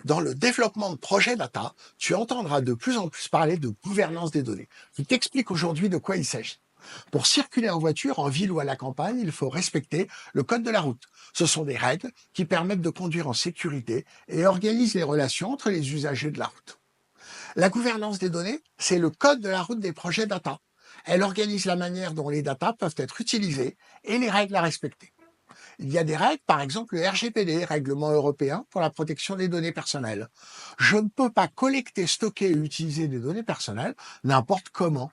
Dans le développement de projets data, tu entendras de plus en plus parler de gouvernance des données. Je t'explique aujourd'hui de quoi il s'agit. Pour circuler en voiture, en ville ou à la campagne, il faut respecter le code de la route. Ce sont des règles qui permettent de conduire en sécurité et organisent les relations entre les usagers de la route. La gouvernance des données, c'est le code de la route des projets data. Elle organise la manière dont les data peuvent être utilisées et les règles à respecter. Il y a des règles, par exemple le RGPD, Règlement européen pour la protection des données personnelles. Je ne peux pas collecter, stocker et utiliser des données personnelles n'importe comment.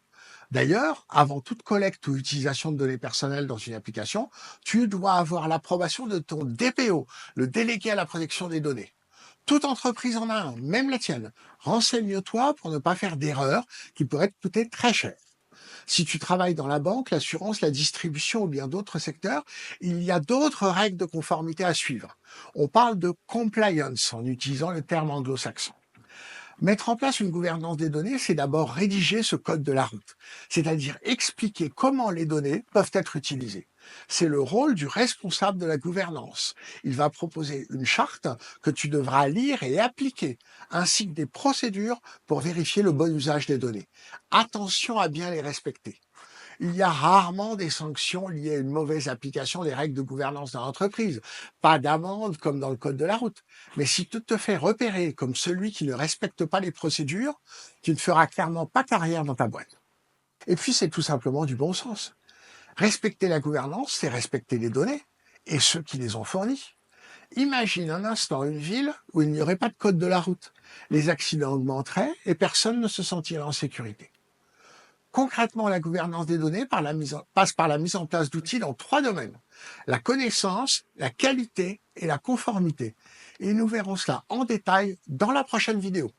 D'ailleurs, avant toute collecte ou utilisation de données personnelles dans une application, tu dois avoir l'approbation de ton DPO, le délégué à la protection des données. Toute entreprise en a un, même la tienne. Renseigne-toi pour ne pas faire d'erreurs qui pourraient te coûter très cher. Si tu travailles dans la banque, l'assurance, la distribution ou bien d'autres secteurs, il y a d'autres règles de conformité à suivre. On parle de compliance en utilisant le terme anglo-saxon. Mettre en place une gouvernance des données, c'est d'abord rédiger ce code de la route, c'est-à-dire expliquer comment les données peuvent être utilisées. C'est le rôle du responsable de la gouvernance. Il va proposer une charte que tu devras lire et appliquer, ainsi que des procédures pour vérifier le bon usage des données. Attention à bien les respecter. Il y a rarement des sanctions liées à une mauvaise application des règles de gouvernance dans l'entreprise. Pas d'amende comme dans le code de la route. Mais si tu te fais repérer comme celui qui ne respecte pas les procédures, tu ne feras clairement pas carrière dans ta boîte. Et puis, c'est tout simplement du bon sens. Respecter la gouvernance, c'est respecter les données et ceux qui les ont fournies. Imagine un instant une ville où il n'y aurait pas de code de la route. Les accidents augmenteraient et personne ne se sentirait en sécurité. Concrètement, la gouvernance des données passe par la mise en place d'outils dans 3 domaines. La connaissance, la qualité et la conformité. Et nous verrons cela en détail dans la prochaine vidéo.